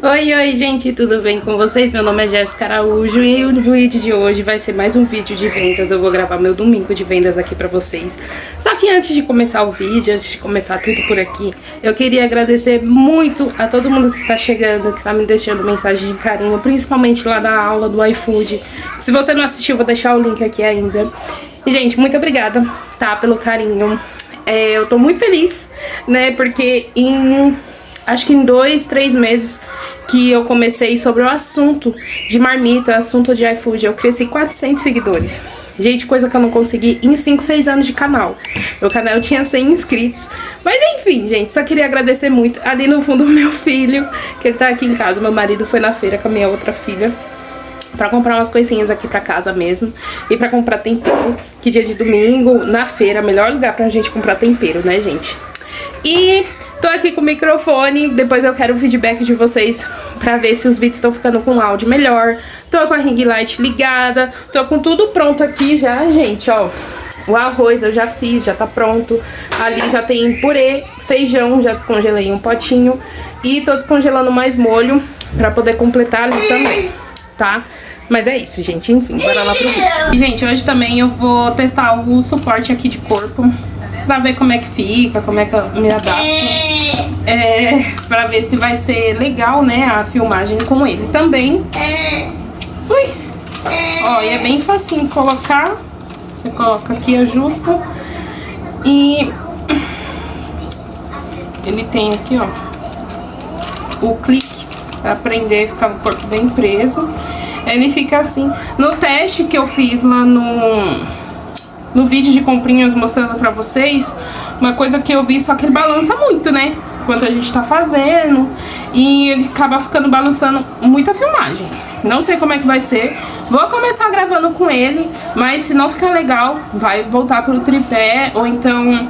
Oi, oi, gente, tudo bem com vocês? Meu nome é Jéssica Araújo e o vídeo de hoje vai ser mais um vídeo de vendas. Eu vou gravar meu domingo de vendas aqui pra vocês. Só que antes de começar o vídeo, antes de começar tudo por aqui, eu queria agradecer muito a todo mundo que tá chegando, que tá me deixando mensagem de carinho, principalmente lá da aula do iFood. Se você não assistiu, vou deixar o link aqui ainda. E, gente, muito obrigada, tá, pelo carinho. Eu tô muito feliz, né, porque acho que em 2, 3 meses que eu comecei sobre o assunto de marmita, assunto de iFood, eu cresci 400 seguidores. Gente, coisa que eu não consegui em 5, 6 anos de canal. Meu canal tinha 100 inscritos. Mas enfim, gente, só queria agradecer muito. Ali no fundo, o meu filho, que ele tá aqui em casa. Meu marido foi na feira com a minha outra filha pra comprar umas coisinhas aqui pra casa mesmo. E pra comprar tempero, que dia de domingo, na feira, melhor lugar pra gente comprar tempero, né, gente? E tô aqui com o microfone, depois eu quero o feedback de vocês pra ver se os vídeos estão ficando com áudio melhor. Tô com a ring light ligada, tô com tudo pronto aqui já, gente, ó. O arroz eu já fiz, já tá pronto. Ali já tem purê, feijão, já descongelei um potinho. E tô descongelando mais molho pra poder completar ali também, tá? Mas é isso, gente, enfim, bora lá pro vídeo. E, gente, hoje também eu vou testar o suporte aqui de corpo pra ver como é que fica, como é que eu me adapto. Pra ver se vai ser legal, né, a filmagem com ele também. Ui! Ó, e é bem facinho colocar. Você coloca aqui, ajusta. E ele tem aqui, ó, o clique pra prender, ficar o corpo bem preso. Ele fica assim. No teste que eu fiz lá no vídeo de comprinhas mostrando pra vocês, uma coisa que eu vi, só que ele balança muito, né? Enquanto a gente tá fazendo. E ele acaba ficando balançando muita filmagem. Não sei como é que vai ser. Vou começar gravando com ele, mas se não ficar legal, vai voltar pro tripé. Ou então,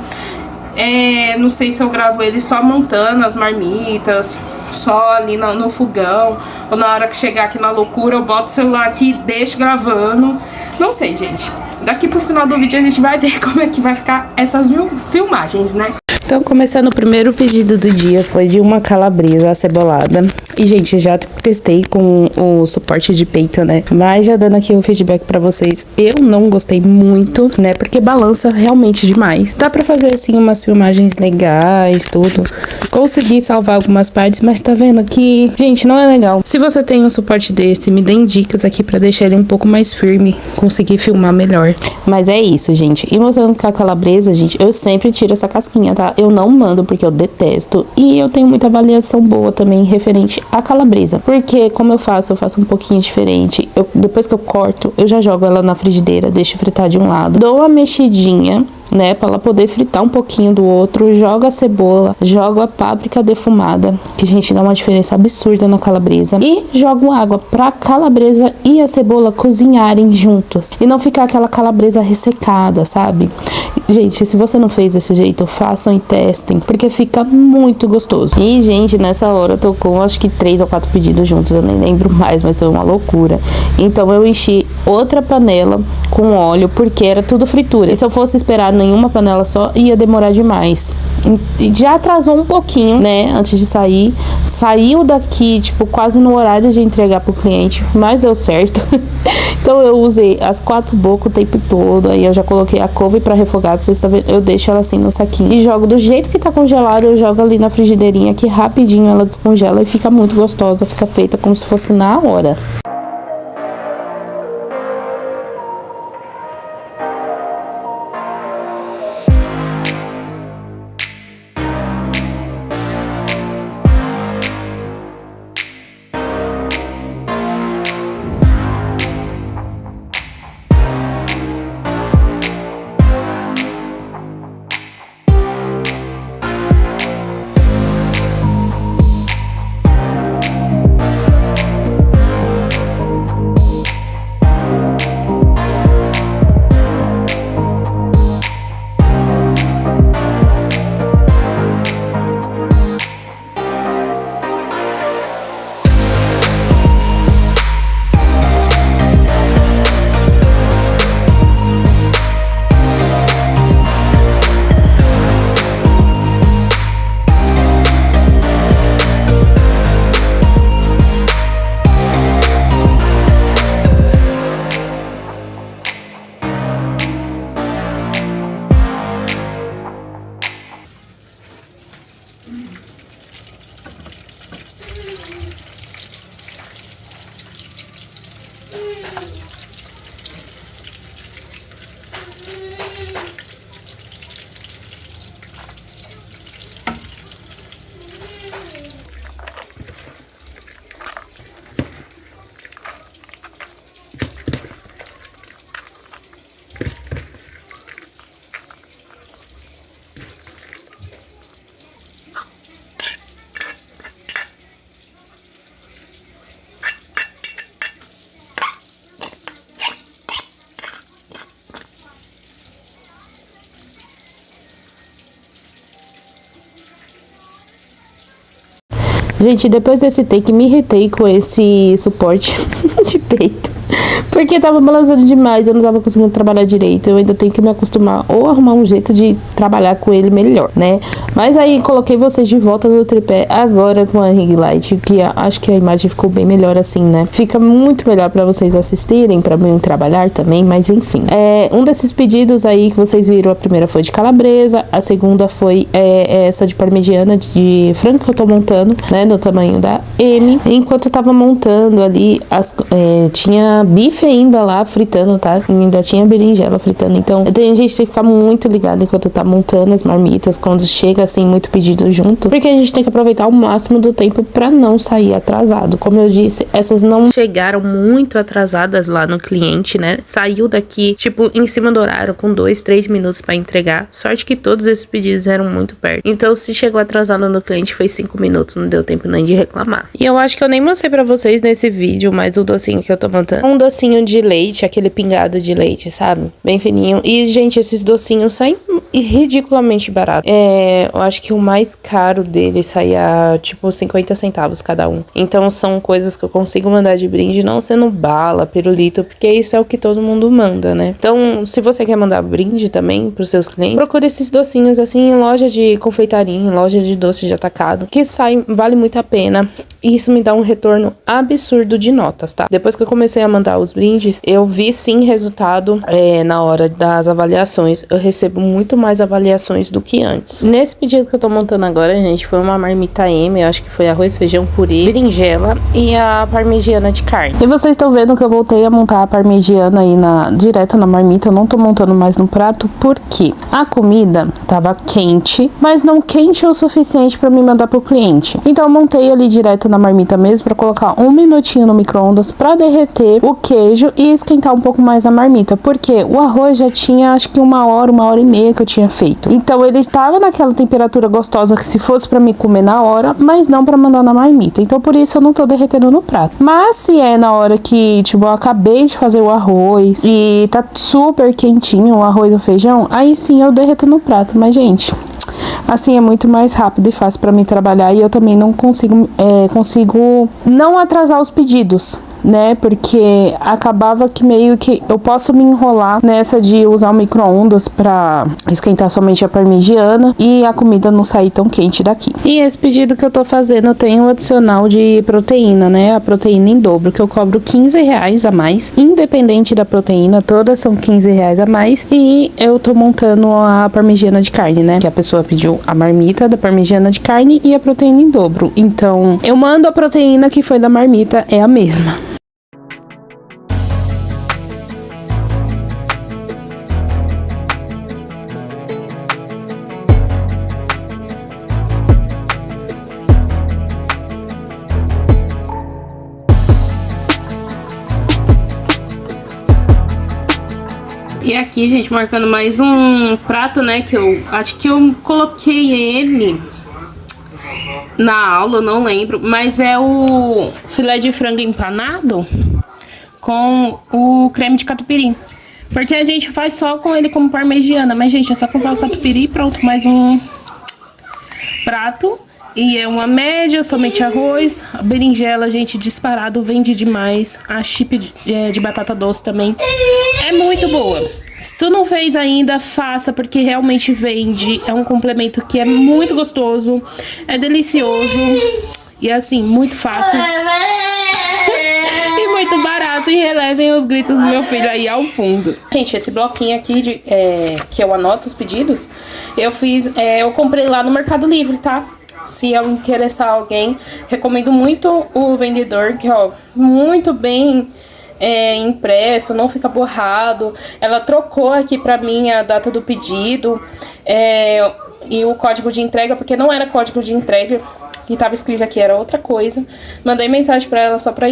não sei se eu gravo ele só montando as marmitas, só ali no fogão, ou na hora que chegar aqui na loucura, eu boto o celular aqui e deixo gravando. Não sei, gente. Daqui pro final do vídeo a gente vai ver como é que vai ficar essas filmagens, né? Então, começando, o primeiro pedido do dia foi de uma calabresa acebolada. E, gente, já testei com o suporte de peito, né? Mas já dando aqui o feedback pra vocês, eu não gostei muito, né? Porque balança realmente demais. Dá pra fazer, assim, umas filmagens legais, tudo. Consegui salvar algumas partes, mas tá vendo que, gente, não é legal. Se você tem um suporte desse, me deem dicas aqui pra deixar ele um pouco mais firme, conseguir filmar melhor. Mas é isso, gente. E mostrando que a calabresa, gente, eu sempre tiro essa casquinha, tá? Eu não mando porque eu detesto. E eu tenho muita avaliação boa também referente à calabresa. Porque como eu faço um pouquinho diferente. Depois que eu corto, eu já jogo ela na frigideira, deixo fritar de um lado. Dou uma mexidinha, né, pra ela poder fritar um pouquinho do outro, jogo a cebola, jogo a páprica defumada, que a gente dá uma diferença absurda na calabresa, e jogo água pra calabresa e a cebola cozinharem juntos, e não ficar aquela calabresa ressecada, sabe? Gente, se você não fez desse jeito, façam e testem, porque fica muito gostoso. E, gente, nessa hora eu tô com, acho que 3 ou 4 pedidos juntos, eu nem lembro mais, mas foi uma loucura. Então eu enchi outra panela com óleo, porque era tudo fritura, e se eu fosse esperar nenhuma panela só, ia demorar demais. E já atrasou um pouquinho, né, antes de sair. Saiu daqui, tipo, quase no horário de entregar pro cliente, mas deu certo. Então eu usei as 4 bocas o tempo todo. Aí eu já coloquei a couve pra refogar, vocês estão vendo? Eu deixo ela assim no saquinho e jogo do jeito que tá congelado. Eu jogo ali na frigideirinha, que rapidinho ela descongela e fica muito gostosa. Fica feita como se fosse na hora. Gente, depois desse take, me irritei com esse suporte de peito. Porque tava balançando demais, eu não tava conseguindo trabalhar direito. Eu ainda tenho que me acostumar ou arrumar um jeito de trabalhar com ele melhor, né? Mas aí coloquei vocês de volta no tripé agora com a ring light, que acho que a imagem ficou bem melhor assim, né? Fica muito melhor pra vocês assistirem, pra mim trabalhar também, mas enfim. Um desses pedidos aí que vocês viram, a primeira foi de calabresa, a segunda foi essa de parmegiana de frango que eu tô montando, né? No tamanho da M. Enquanto eu tava montando ali, tinha bife ainda lá fritando, tá? E ainda tinha berinjela fritando. Então, a gente tem que ficar muito ligado enquanto tá montando as marmitas, quando chega assim muito pedido junto, porque a gente tem que aproveitar o máximo do tempo pra não sair atrasado. Como eu disse, essas não chegaram muito atrasadas lá no cliente, né? Saiu daqui, tipo, em cima do horário, com 2, 3 minutos pra entregar. Sorte que todos esses pedidos eram muito perto. Então, se chegou atrasado no cliente, foi 5 minutos, não deu tempo nem de reclamar. E eu acho que eu nem mostrei pra vocês nesse vídeo, mas o docinho que eu tô montando, um docinho de leite, aquele pingado de leite, sabe? Bem fininho. E, gente, esses docinhos saem ridiculamente baratos. Eu acho que o mais caro dele saía, tipo, 50 centavos cada um. Então, são coisas que eu consigo mandar de brinde, não sendo bala, pirulito, porque isso é o que todo mundo manda, né? Então, se você quer mandar brinde também pros seus clientes, procure esses docinhos, assim, em loja de confeitaria, em loja de doce de atacado, que vale muito a pena. E isso me dá um retorno absurdo de notas, tá? Depois que eu comecei a mandar os brindes, eu vi sim resultado na hora das avaliações. Eu recebo muito mais avaliações do que antes. Nesse pedido que eu tô montando agora, gente, foi uma marmita M, eu acho que foi arroz, feijão, purê, berinjela e a parmegiana de carne. E vocês estão vendo que eu voltei a montar a parmegiana aí direto na marmita, eu não tô montando mais no prato, porque a comida tava quente, mas não quente o suficiente pra me mandar pro cliente. Então eu montei ali direto na marmita mesmo, pra colocar 1 minutinho no micro-ondas pra derreter o queijo e esquentar um pouco mais a marmita, porque o arroz já tinha acho que 1 hora e meia que eu tinha feito. Então ele estava naquela temperatura gostosa que se fosse pra me comer na hora, mas não pra mandar na marmita. Então por isso eu não tô derretendo no prato. Mas se é na hora que, tipo, eu acabei de fazer o arroz e tá super quentinho o arroz e o feijão, aí sim eu derreto no prato. Mas, gente, assim é muito mais rápido e fácil pra mim trabalhar e eu também não consigo não atrasar os pedidos, né? Porque acabava que meio que eu posso me enrolar nessa de usar o micro-ondas pra esquentar somente a parmegiana e a comida não sair tão quente daqui. E esse pedido que eu tô fazendo tem um adicional de proteína, né? A proteína em dobro, que eu cobro R$15 a mais, independente da proteína, todas são R$15 a mais. E eu tô montando a parmegiana de carne, né? Que a pessoa pediu a marmita da parmegiana de carne e a proteína em dobro. Então, eu mando a proteína que foi da marmita, é a mesma. E aqui, gente, marcando mais um prato, né, que eu acho que eu coloquei ele na aula, eu não lembro, mas é o filé de frango empanado com o creme de catupiry. Porque a gente faz só com ele como parmegiana, mas, gente, é só comprar o catupiry e pronto, mais um prato. E é uma média, somente arroz. A berinjela, gente, disparado, vende demais. A chip de batata doce também é muito boa. Se tu não fez ainda, faça, porque realmente vende. É um complemento que é muito gostoso, é delicioso e, assim, muito fácil e muito barato. E relevem os gritos do meu filho aí ao fundo. Gente, esse bloquinho aqui que eu anoto os pedidos, eu comprei lá no Mercado Livre, tá? Se eu interessar alguém, recomendo muito o vendedor, que, ó, muito bem impresso, não fica borrado. Ela trocou aqui pra mim a data do pedido e o código de entrega, porque não era código de entrega que tava escrito aqui, era outra coisa. Mandei mensagem pra ela só pra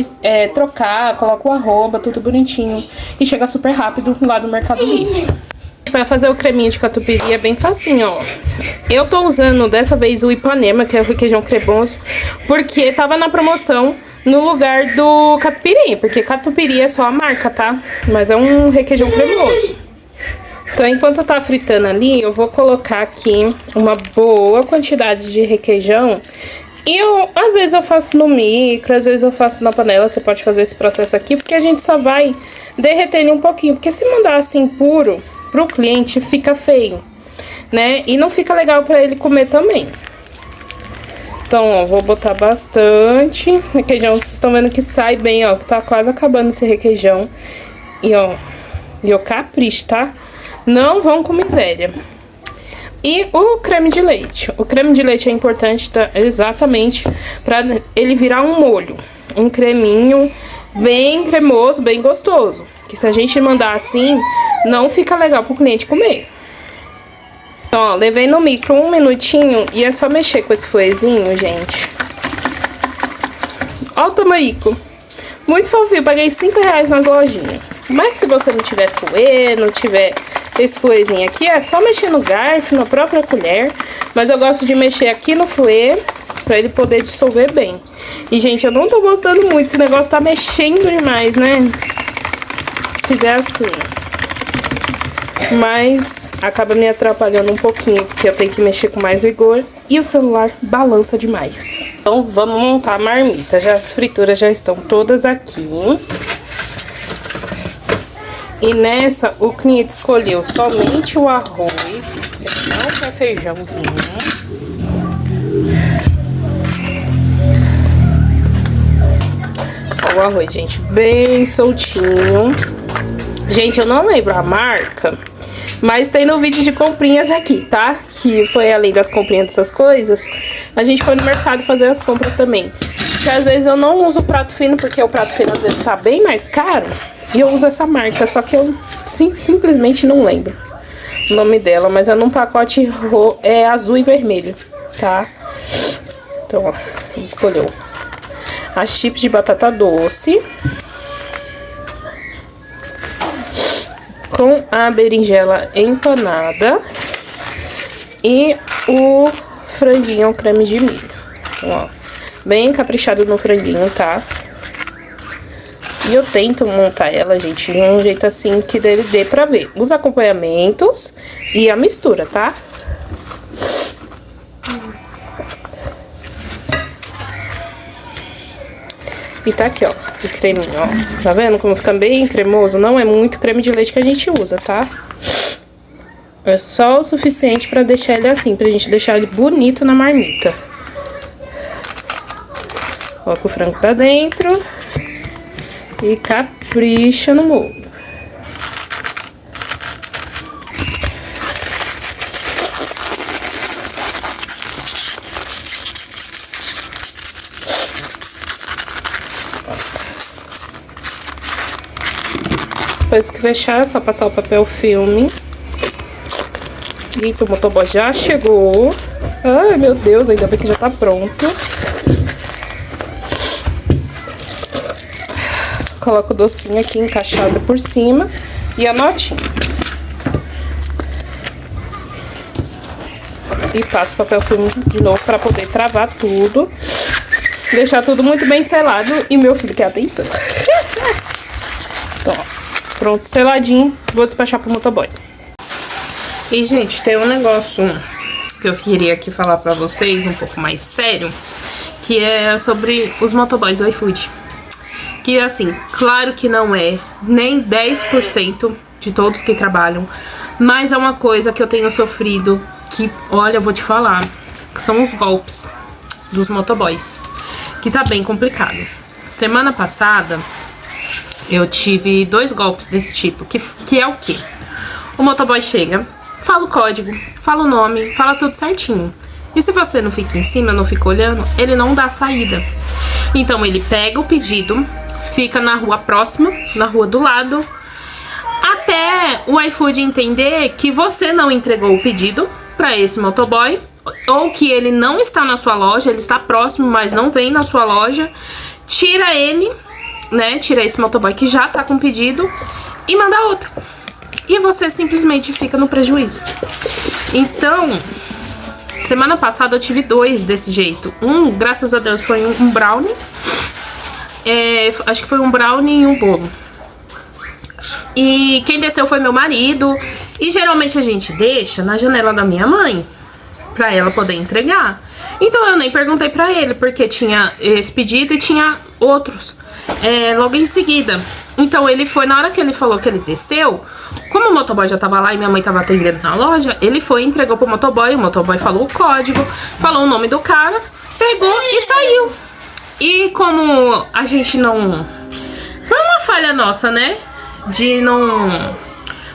trocar, coloca o arroba, tudo bonitinho. E chega super rápido lá do Mercado Livre. Pra fazer o creminho de catupiry é bem facinho, ó. Eu tô usando dessa vez o Ipanema, que é o requeijão cremoso, porque tava na promoção no lugar do catupiry, porque catupiry é só a marca, tá? Mas é um requeijão cremoso. Então, enquanto tá fritando ali, eu vou colocar aqui uma boa quantidade de requeijão E às vezes eu faço no micro, às vezes eu faço na panela. Você pode fazer esse processo aqui, porque a gente só vai derreter ele um pouquinho. Porque se mandar assim puro pro cliente, fica feio, né? E não fica legal pra ele comer também. Então, ó, vou botar bastante requeijão. Vocês estão vendo que sai bem, ó. Tá quase acabando esse requeijão. E, ó, eu capricho, tá? Não vão com miséria. E o creme de leite. O creme de leite é importante exatamente pra ele virar um molho. Um creminho bem cremoso, bem gostoso. Que se a gente mandar assim, não fica legal pro cliente comer. Ó, levei no micro 1 minutinho e é só mexer com esse fouetzinho, gente. Ó o tamanho. Muito fofinho, paguei R$5 nas lojinhas. Mas se você não tiver fouet, não tiver esse fouetzinho aqui, é só mexer no garfo, na própria colher. Mas eu gosto de mexer aqui no fouet pra ele poder dissolver bem. E, gente, eu não tô gostando muito, esse negócio tá mexendo demais, né? Se fizer assim. Mas acaba me atrapalhando um pouquinho, porque eu tenho que mexer com mais vigor e o celular balança demais. Então vamos montar a marmita. As frituras já estão todas aqui. E nessa o cliente escolheu somente o arroz, ele não quer feijãozinho. Ó, o arroz, gente, bem soltinho. Gente, eu não lembro a marca, mas tem no vídeo de comprinhas aqui, tá? Que foi além das comprinhas dessas coisas, a gente foi no mercado fazer as compras também. Porque às vezes eu não uso o prato fino, porque o prato fino às vezes tá bem mais caro. E eu uso essa marca, só que eu simplesmente não lembro o nome dela. Mas é num pacote azul e vermelho, tá? Então, ó, ele escolheu as chips de batata doce com a berinjela empanada e o franguinho ao creme de milho. Então, ó, bem caprichado no franguinho, tá? E eu tento montar ela, gente, de um jeito assim que dele dê pra ver os acompanhamentos e a mistura, tá? E tá aqui, ó, o creminho, ó. Tá vendo como fica bem cremoso? Não é muito creme de leite que a gente usa, tá? É só o suficiente pra deixar ele assim, pra gente deixar ele bonito na marmita. Coloca o frango pra dentro e capricha no molho. Depois que fechar, é só passar o papel filme. Eita, o motoboy já chegou. Ai, meu Deus, ainda bem que já tá pronto. Coloco o docinho aqui encaixado por cima e a notinha. E passo o papel filme de novo para poder travar tudo. Deixar tudo muito bem selado. E meu filho quer atenção. Então, ó, pronto, seladinho. Vou despachar pro motoboy. E, gente, tem um negócio que eu queria aqui falar pra vocês, um pouco mais sério, que é sobre os motoboys do iFood. Que, assim, claro que não é nem 10% de todos que trabalham, mas é uma coisa que eu tenho sofrido, que, olha, eu vou te falar, que são os golpes dos motoboys, que tá bem complicado. Semana passada, eu tive 2 golpes desse tipo, que é o quê? O motoboy chega, fala o código, fala o nome, fala tudo certinho. E se você não fica em cima, não fica olhando, ele não dá saída. Então ele pega o pedido, fica na rua próxima, na rua do lado, até o iFood entender que você não entregou o pedido para esse motoboy, ou que ele não está na sua loja, ele está próximo, mas não vem na sua loja. Tira ele, né, tira esse motoboy que já tá com o pedido e manda outro. E você simplesmente fica no prejuízo. Então, semana passada eu tive 2 desse jeito. Um, graças a Deus, foi um brownie. Acho que foi um brownie e um bolo. E quem desceu foi meu marido. E geralmente a gente deixa na janela da minha mãe, pra ela poder entregar. Então eu nem perguntei pra ele, porque tinha esse pedido e tinha outros logo em seguida. Então ele foi, na hora que ele falou que ele desceu, como o motoboy já tava lá e minha mãe tava atendendo na loja, ele foi e entregou pro motoboy, o motoboy falou o código, falou o nome do cara, pegou e saiu. E como a gente não... Foi uma falha nossa, né? De não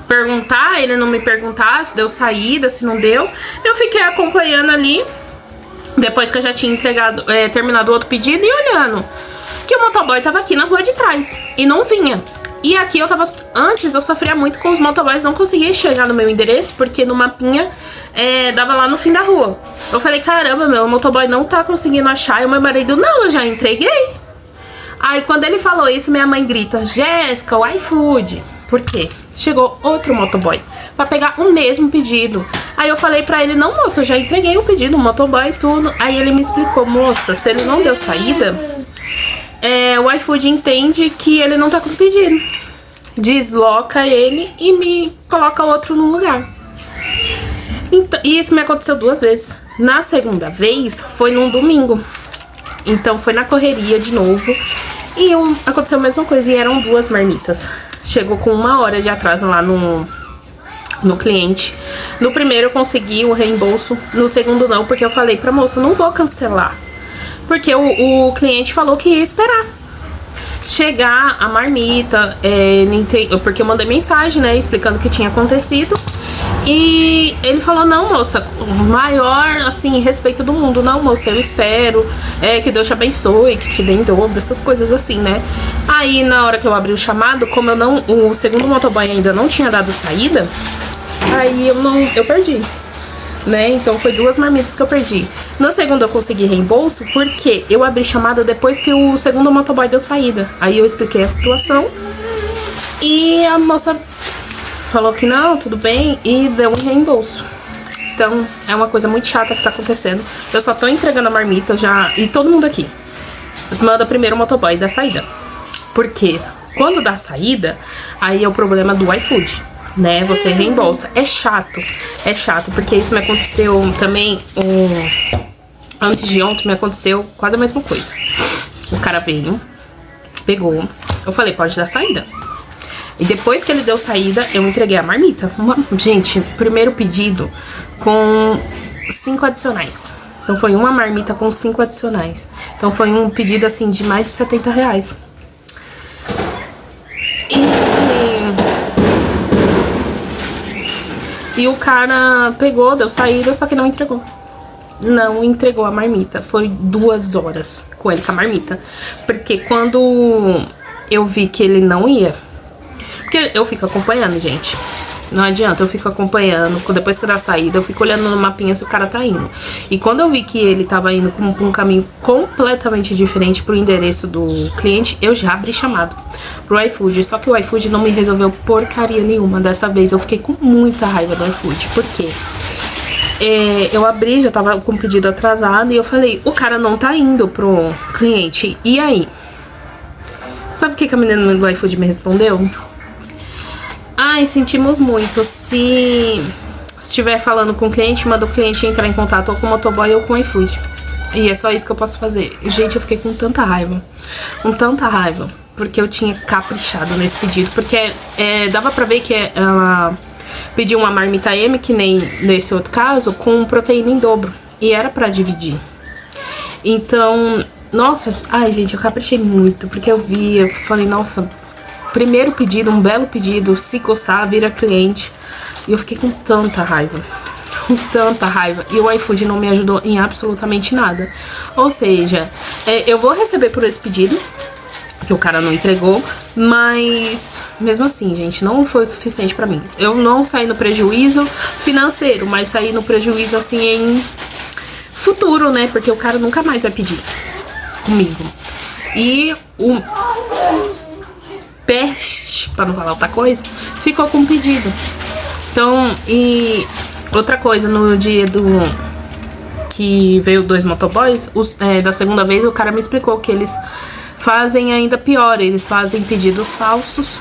perguntar, ele não me perguntar se deu saída, se não deu. Eu fiquei acompanhando ali, depois que eu já tinha entregado, terminado o outro pedido, e olhando que o motoboy tava aqui na rua de trás e não vinha. E aqui eu tava... Antes eu sofria muito com os motoboys, não conseguia chegar no meu endereço, porque no mapinha dava lá no fim da rua. Eu falei, caramba, o motoboy não tá conseguindo achar. E o meu marido, não, eu já entreguei. Aí quando ele falou isso, minha mãe grita, Jéssica, o iFood. Por quê? Chegou outro motoboy pra pegar o mesmo pedido. Aí eu falei pra ele, não, moça, eu já entreguei o pedido, o motoboy e tudo. Aí ele me explicou, moça, se ele não deu saída, o iFood entende que ele não tá com pedido. Desloca ele e me coloca outro no lugar. Então, e isso me aconteceu 2 vezes. Na segunda vez, foi num domingo. Então foi na correria de novo. E aconteceu a mesma coisa, e eram 2 marmitas. Chegou com 1 hora de atraso lá no cliente. No primeiro eu consegui o reembolso, no segundo não, porque eu falei pra moça, eu não vou cancelar. Porque o cliente falou que ia esperar chegar a marmita, porque eu mandei mensagem, né, explicando o que tinha acontecido. E ele falou, não, moça, maior, assim, respeito do mundo. Não, moça, eu espero, que Deus te abençoe, que te dê em dobro, essas coisas assim, né. Aí, na hora que eu abri o chamado, como o segundo motoboy ainda não tinha dado saída, aí eu perdi, né, então foi 2 marmitas que eu perdi. No segundo eu consegui reembolso, porque eu abri chamada depois que o segundo motoboy deu saída. Aí eu expliquei a situação e a moça falou que não, tudo bem, e deu um reembolso. Então é uma coisa muito chata que tá acontecendo. Eu só tô entregando a marmita já, e todo mundo aqui manda primeiro o motoboy dar saída, porque quando dá saída, aí é o problema do iFood, né, você reembolsa. É chato, porque isso me aconteceu também, antes de ontem me aconteceu quase a mesma coisa. O cara veio, pegou, eu falei, pode dar saída. E depois que ele deu saída, eu entreguei a marmita. Gente, primeiro pedido com 5 adicionais. Então foi uma marmita com 5 adicionais. Então foi um pedido assim de mais de R$70. E o cara pegou, deu saída, só que não entregou. Não entregou a marmita. Foi 2 horas com ele com a marmita. Porque quando eu vi que ele não ia... Porque eu fico acompanhando, gente. Não adianta, eu fico acompanhando. Depois que dá saída, eu fico olhando no mapinha se o cara tá indo. E quando eu vi que ele tava indo por um caminho completamente diferente pro endereço do cliente, eu já abri chamado pro iFood. Só que o iFood não me resolveu porcaria nenhuma. Dessa vez eu fiquei com muita raiva do iFood. Por quê? Eu abri, já tava com o pedido atrasado, e eu falei, o cara não tá indo pro cliente. E aí? Sabe o que a menina do iFood me respondeu? Ai, sentimos muito. Se estiver falando com o cliente, manda o cliente entrar em contato ou com o motoboy ou com o iFood. E é só isso que eu posso fazer. Gente, eu fiquei com tanta raiva. Porque eu tinha caprichado nesse pedido. Porque dava pra ver que ela pediu uma marmita M, que nem nesse outro caso, com proteína em dobro. E era pra dividir. Então, nossa, ai gente, eu caprichei muito. Porque eu falei, nossa... Primeiro pedido, um belo pedido, se gostar, vira cliente. E eu fiquei com tanta raiva. E o iFood não me ajudou em absolutamente nada. Ou seja, eu vou receber por esse pedido, que o cara não entregou, mas mesmo assim, gente, não foi o suficiente pra mim. Eu não saí no prejuízo financeiro, mas saí no prejuízo, assim, em futuro, né? Porque o cara nunca mais vai pedir comigo. E o... peste, pra não falar outra coisa, ficou com o pedido. Então, e outra coisa, no dia que veio 2 motoboys, da segunda vez o cara me explicou que eles fazem ainda pior, eles fazem pedidos falsos,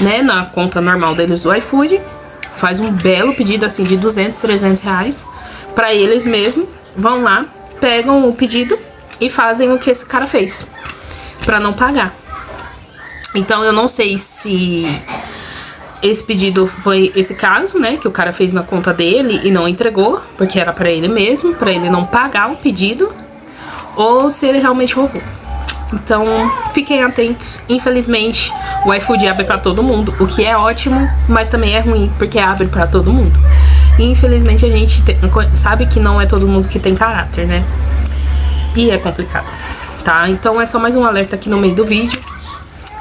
né, na conta normal deles do iFood, faz um belo pedido assim de 200, 300 reais pra eles mesmo, vão lá, pegam o pedido e fazem o que esse cara fez, pra não pagar. Então eu não sei se esse pedido foi esse caso, né, que o cara fez na conta dele e não entregou, porque era pra ele mesmo, pra ele não pagar o pedido, ou se ele realmente roubou. Então, fiquem atentos. Infelizmente, o iFood abre pra todo mundo, o que é ótimo, mas também é ruim, porque abre pra todo mundo. E, infelizmente, a gente sabe que não é todo mundo que tem caráter, né? E é complicado, tá? Então, é só mais um alerta aqui no meio do vídeo,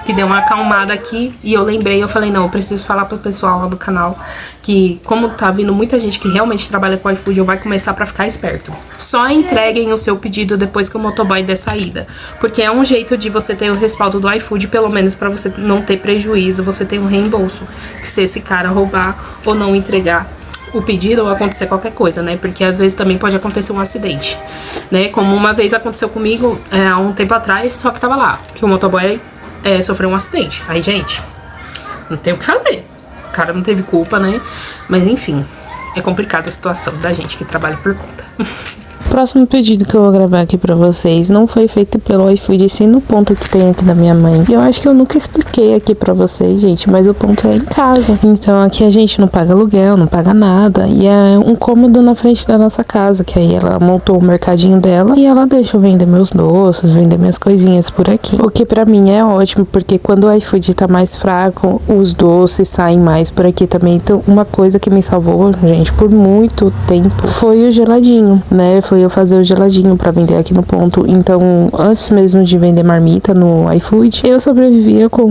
que deu uma acalmada aqui, e eu lembrei, eu falei, não, eu preciso falar pro pessoal lá do canal, que como tá vindo muita gente que realmente trabalha com iFood, eu vai começar pra ficar esperto. Só entreguem o seu pedido depois que o motoboy der saída, porque é um jeito de você ter o respaldo do iFood, pelo menos pra você não ter prejuízo, você tem um reembolso, se esse cara roubar ou não entregar o pedido ou acontecer qualquer coisa, né? Porque às vezes também pode acontecer um acidente, né? Como uma vez aconteceu comigo, há um tempo atrás, só que tava lá, que o motoboy sofreu um acidente. Aí, gente, não tem o que fazer. O cara não teve culpa, né? Mas, enfim, é complicada a situação da gente que trabalha por conta. Próximo pedido que eu vou gravar aqui pra vocês não foi feito pelo iFood, sim no ponto que tem aqui da minha mãe. E eu acho que eu nunca expliquei aqui pra vocês, gente, mas o ponto é em casa. Então aqui a gente não paga aluguel, não paga nada. E é um cômodo na frente da nossa casa, que aí ela montou o mercadinho dela e ela deixa eu vender meus doces, vender minhas coisinhas por aqui. O que pra mim é ótimo, porque quando o iFood tá mais fraco, os doces saem mais por aqui também. Então uma coisa que me salvou, gente, por muito tempo, foi o geladinho, né? Foi eu fazer o geladinho pra vender aqui no ponto. Então, antes mesmo de vender marmita no iFood, eu sobrevivia com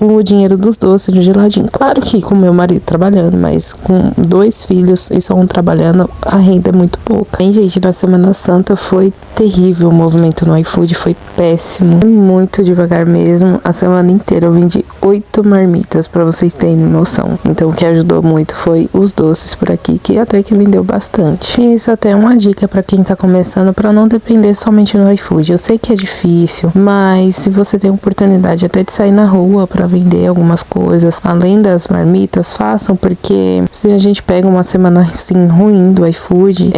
o dinheiro dos doces do geladinho. Claro que com meu marido trabalhando, mas com 2 filhos e só um trabalhando, a renda é muito pouca. E, gente, na Semana Santa foi terrível o movimento no iFood, foi péssimo. Muito devagar mesmo. A semana inteira eu vendi 8 marmitas, pra vocês terem noção. Então, o que ajudou muito foi os doces por aqui, que até que vendeu bastante. E isso até é uma dica pra quem tá começando, para não depender somente do iFood. Eu sei que é difícil, mas se você tem oportunidade até de sair na rua para vender algumas coisas, além das marmitas, façam, porque se a gente pega uma semana assim ruim do iFood,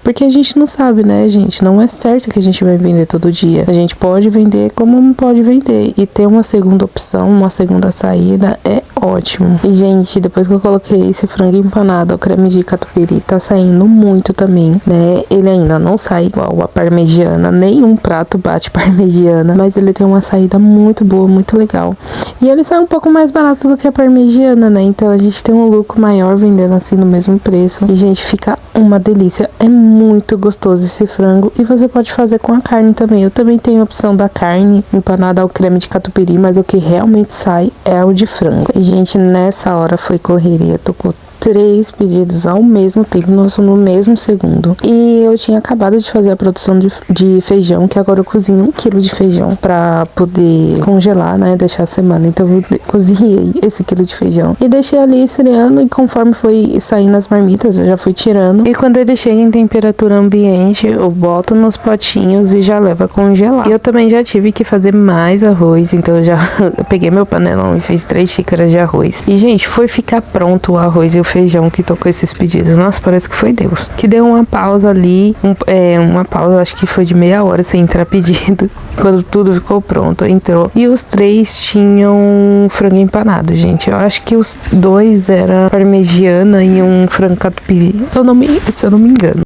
porque a gente não sabe, né, gente? Não é certo que a gente vai vender todo dia. A gente pode vender como não pode vender, e ter uma segunda opção, uma segunda saída é ótimo. E, gente, depois que eu coloquei esse frango empanado ao creme de catupiry, tá saindo muito também, né? Ele ainda não sai igual a parmegiana, nenhum prato bate parmegiana, mas ele tem uma saída muito boa, muito legal. E ele sai um pouco mais barato do que a parmegiana, né? Então a gente tem um lucro maior vendendo assim no mesmo preço. E, gente, fica uma delícia. É muito gostoso esse frango. E você pode fazer com a carne também. Eu também tenho a opção da carne empanada ao creme de catupiry, mas o que realmente sai é o de frango. E, gente, nessa hora foi correria. Tocou 3 pedidos ao mesmo tempo, no mesmo segundo. E eu tinha acabado de fazer a produção de feijão, que agora eu cozinho 1 quilo de feijão pra poder congelar, né, deixar a semana. Então eu cozinhei esse quilo de feijão e deixei ali esfriando, e conforme foi saindo as marmitas, eu já fui tirando. E quando ele chega em temperatura ambiente, eu boto nos potinhos e já levo a congelar. E eu também já tive que fazer mais arroz, então eu peguei meu panelão e fiz 3 xícaras de arroz. E, gente, foi ficar pronto o arroz e o feijão que tocou esses pedidos. Nossa, parece que foi Deus. Que deu uma pausa ali, uma pausa, acho que foi de meia hora sem entrar pedido. Quando tudo ficou pronto, entrou. E os 3 tinham frango empanado, gente. Eu acho que os 2 era parmegiana e um frango catupiry. Se eu não me engano.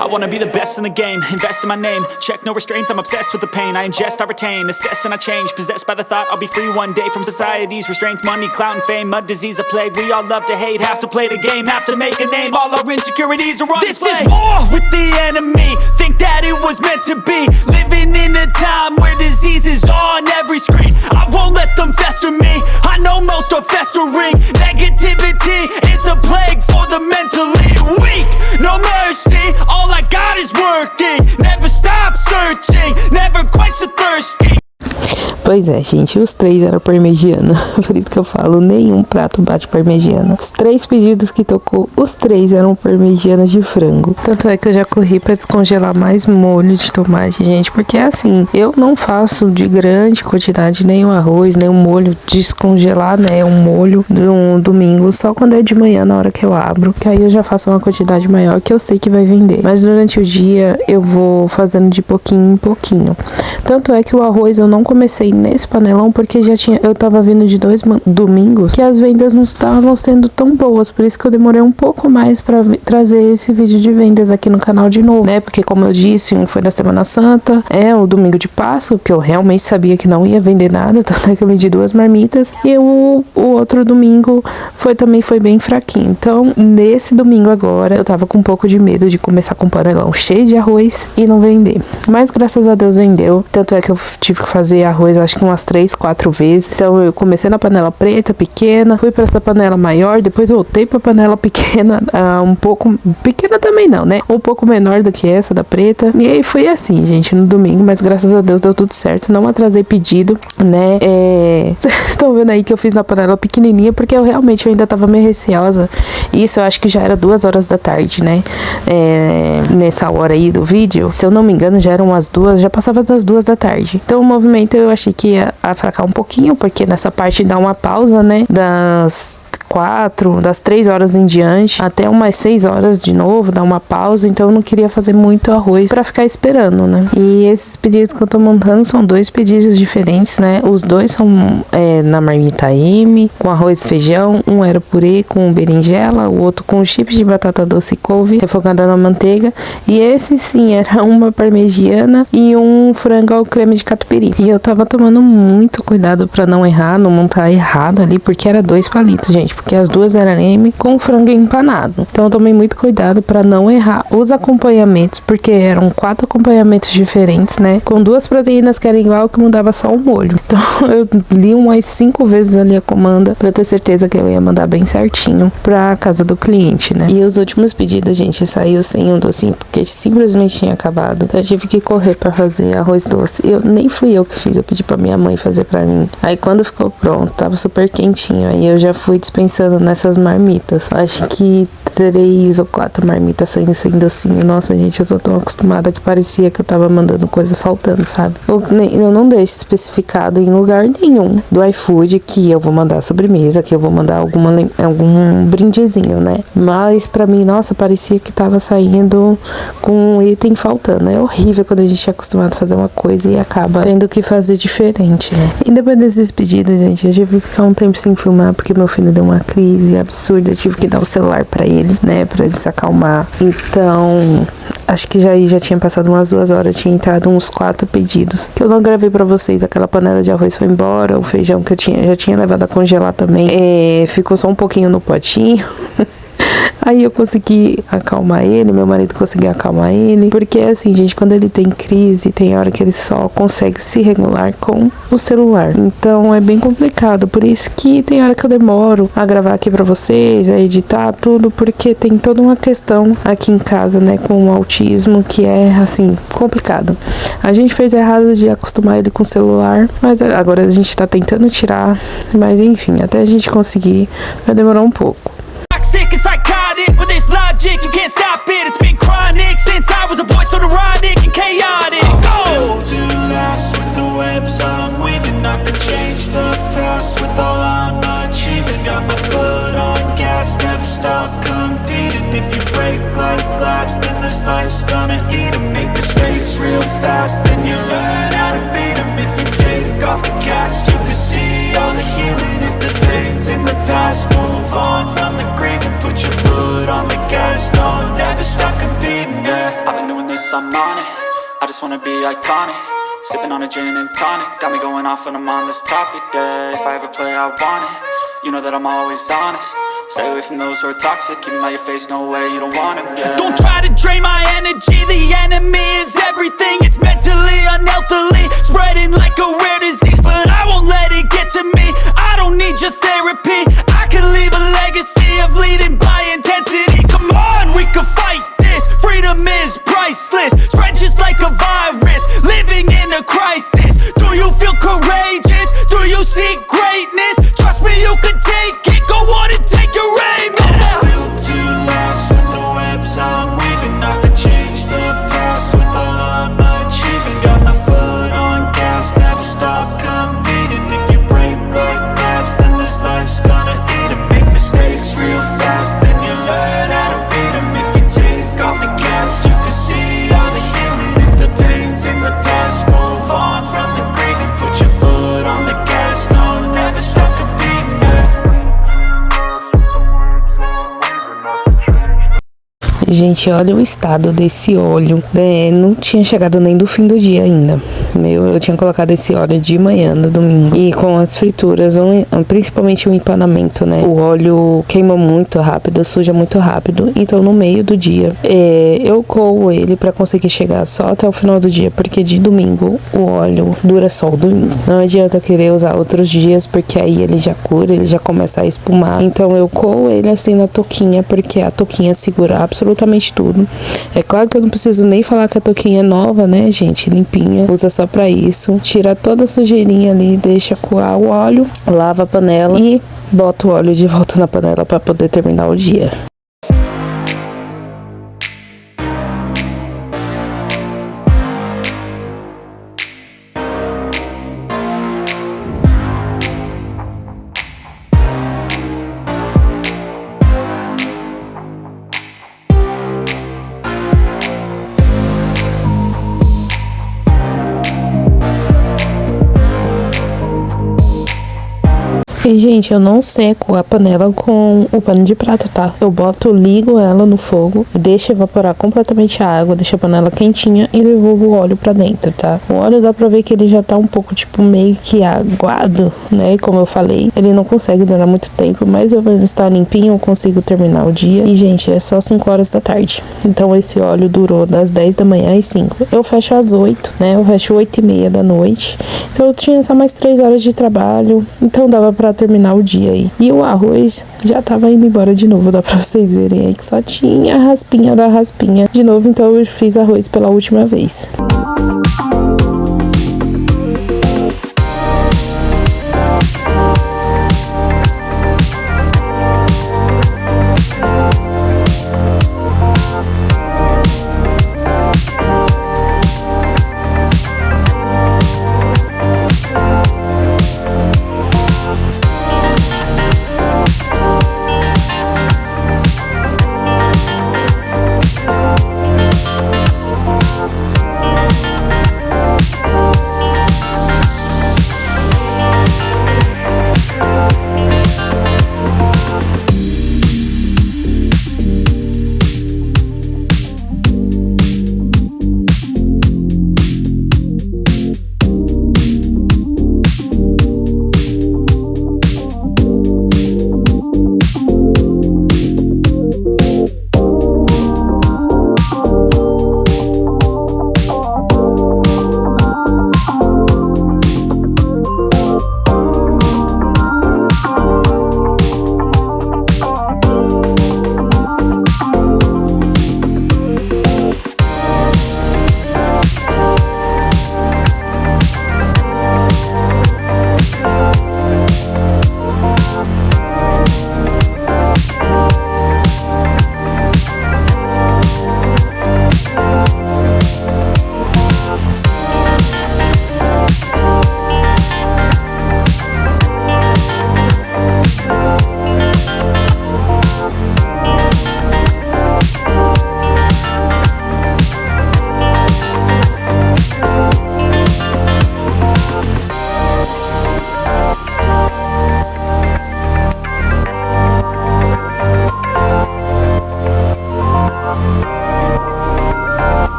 I wanna be the best in the game, invest in my name. Check no restraints, I'm obsessed with the pain. I ingest, I retain, assess and I change. Possessed by the thought I'll be free one day from society's restraints. Money, clout and fame, a disease, a plague. We all love to hate, have to play the game, have to make a name. All our insecurities are on display. This is war with the enemy, think that it was meant to be. Living in a time where disease is on every screen. I won't let them fester me, I know most are festering. Negativity is a plague for the mentally weak. No mercy, all I got is working. Never stop searching, never quench the thirsty. Pois é, gente, os 3 eram parmegiana. Por isso que eu falo, nenhum prato bate parmegiana. Os 3 pedidos que tocou, os 3 eram parmegianas de frango. Tanto é que eu já corri pra descongelar mais molho de tomate, gente, porque é assim, eu não faço de grande quantidade nem o arroz, nem o molho descongelar, né, um molho no domingo, só quando é de manhã, na hora que eu abro, que aí eu já faço uma quantidade maior que eu sei que vai vender. Mas durante o dia eu vou fazendo de pouquinho em pouquinho. Tanto é que o arroz eu não comecei nesse panelão porque eu tava vindo de 2 domingos que as vendas não estavam sendo tão boas, por isso que eu demorei um pouco mais pra trazer esse vídeo de vendas aqui no canal de novo, né? Porque como eu disse, um foi na Semana Santa, o domingo de Páscoa, que eu realmente sabia que não ia vender nada, tanto é que eu vendi 2 marmitas, e o outro domingo também foi bem fraquinho. Então, nesse domingo agora, eu tava com um pouco de medo de começar com um panelão cheio de arroz e não vender. Mas graças a Deus vendeu, tanto é que eu tive que fazer arroz acho que umas 3, 4 vezes. Então eu comecei na panela preta, pequena, fui pra essa panela maior, depois voltei pra panela pequena, um pouco, pequena também não, né? Um pouco menor do que essa da preta. E aí foi assim, gente, no domingo, mas graças a Deus deu tudo certo, não atrasei pedido, né? Vocês estão vendo aí que eu fiz na panela pequenininha, porque eu ainda tava meio receosa. Isso eu acho que já era 2 horas da tarde, né? Nessa hora aí do vídeo, se eu não me engano, já eram as 2, já passava das 2 da tarde. Então o movimento eu achei que ia fracar um pouquinho, porque nessa parte dá uma pausa, né? Das 3 horas em diante, até umas 6 horas de novo, dá uma pausa, então eu não queria fazer muito arroz pra ficar esperando, né? E esses pedidos que eu tô montando são 2 pedidos diferentes, né? Os 2 são na marmita M, com arroz e feijão, um era purê com berinjela, o outro com chips de batata doce e couve, refogada na manteiga, e esse sim, era uma parmegiana e um frango ao creme de catupiry. E eu tava tomando muito cuidado pra não errar, não montar errado ali, porque era 2 palitos, gente, porque as 2 eram M com frango empanado. Então eu tomei muito cuidado pra não errar os acompanhamentos, porque eram 4 acompanhamentos diferentes, né? Com 2 proteínas que eram igual, que mudava só o molho. Então eu li umas 5 vezes ali a comanda pra ter certeza que eu ia mandar bem certinho pra casa do cliente, né? E os últimos pedidos, gente, saiu sem um docinho, porque simplesmente tinha acabado. Então eu tive que correr pra fazer arroz doce. Nem fui eu que fiz, eu pedi pra minha mãe fazer pra mim. Aí quando ficou pronto, tava super quentinho, aí eu já fui pensando nessas marmitas. Acho que 3 ou 4 marmitas saindo sem docinho. Nossa, gente, eu tô tão acostumada que parecia que eu tava mandando coisa faltando, sabe? Eu não deixo especificado em lugar nenhum do iFood que eu vou mandar sobremesa, que eu vou mandar algum brindezinho, né? Mas pra mim, nossa, parecia que tava saindo com um item faltando. É horrível quando a gente é acostumado a fazer uma coisa e acaba tendo que fazer diferente, né? E depois desses pedidos, gente, eu tive que ficar um tempo sem filmar, porque meu filho deu uma crise absurda, eu tive que dar o celular pra ele, né, pra ele se acalmar. Então, acho que já tinha passado umas 2 horas, tinha entrado uns 4 pedidos, que eu não gravei pra vocês. Aquela panela de arroz foi embora, o feijão que eu já tinha levado a congelar também, ficou só um pouquinho no potinho. Aí eu consegui acalmar ele, meu marido conseguiu acalmar ele, porque assim, gente, quando ele tem crise, tem hora que ele só consegue se regular com o celular. Então é bem complicado, por isso que tem hora que eu demoro a gravar aqui pra vocês, a editar tudo, porque tem toda uma questão aqui em casa, né, com o autismo, que é, assim, complicado. A gente fez errado de acostumar ele com o celular, mas agora a gente tá tentando tirar, mas enfim, até a gente conseguir, vai demorar um pouco. Sick and psychotic with this logic, you can't stop it. It's been chronic since I was a boy, so neurotic and chaotic. Go! Built to last with the webs I'm weaving. I could change the past with all I'm achieving. Got my foot on gas, never stop competing. If you break like glass, then this life's gonna eat 'em. Make mistakes real fast, then you learn how to beat 'em. If you take off the cast, you can see all the healing. If the pain's in the past, move on from the grave and put your foot on the gas. No, never stop competing, yeah. I've been doing this, I'm on it. I just wanna be iconic. Sipping on a gin and tonic, got me going off when I'm on this topic, yeah. If I ever play, I want it. You know that I'm always honest. Stay away from those who are toxic. Keep them out your face, no way, you don't want them, yeah. Don't try to drain my energy. The enemy is everything. It's mentally, unhealthily, spreading like a rare disease. But I won't let it get to me. I don't need your therapy. I can leave a legacy of leading by intensity. Come on, we can fight this. Freedom is priceless. Spread just like a virus. Living in a crisis. Do you feel courageous? Gente, olha o estado desse óleo. Não tinha chegado nem do fim do dia ainda. Eu tinha colocado esse óleo de manhã, no domingo. E com as frituras, principalmente o empanamento, né? O óleo queima muito rápido, suja muito rápido. Então, no meio do dia, eu coo ele pra conseguir chegar só até o final do dia. Porque de domingo, o óleo dura só o domingo. Não adianta querer usar outros dias, porque aí ele já cura, ele já começa a espumar. Então, eu coo ele assim na touquinha, porque a touquinha segura absolutamente tudo. É claro que eu não preciso nem falar que a touquinha é nova, né, gente? Limpinha. Usa só pra isso. Tira toda a sujeirinha ali, deixa coar o óleo, lava a panela e bota o óleo de volta na panela pra poder terminar o dia. E, gente, eu não seco a panela com o pano de prato, tá? Eu ligo ela no fogo, deixo evaporar completamente a água, deixo a panela quentinha e devolvo o óleo pra dentro, tá? O óleo dá pra ver que ele já tá um pouco, tipo, meio que aguado, né? Como eu falei, ele não consegue durar muito tempo, mas eu vou estar limpinho, eu consigo terminar o dia. E, gente, é só 5 horas da tarde. Então, esse óleo durou das 10 da manhã às 5. Eu fecho às 8, né? Eu fecho 8h30 da noite. Então, eu tinha só mais 3 horas de trabalho. Então, dava pra terminar o dia aí. E o arroz já tava indo embora de novo, dá pra vocês verem aí que só tinha a raspinha da raspinha de novo, então eu fiz arroz pela última vez.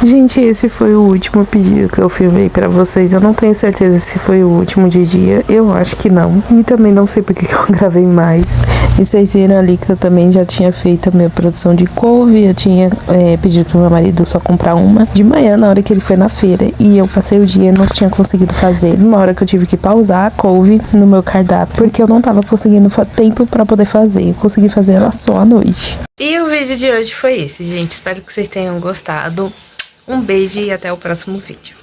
Gente, esse foi o último pedido que eu filmei pra vocês. Eu não tenho certeza se foi o último de dia. Eu acho que não. E também não sei porque que eu gravei mais. E vocês viram ali que eu também já tinha feito a minha produção de couve. Eu tinha pedido pro meu marido só comprar uma de manhã, na hora que ele foi na feira. E eu passei o dia e não tinha conseguido fazer. Uma hora que eu tive que pausar a couve no meu cardápio, porque eu não tava conseguindo tempo pra poder fazer. Eu consegui fazer ela só à noite. E o vídeo de hoje foi esse, gente. Espero que vocês tenham gostado. Um beijo e até o próximo vídeo.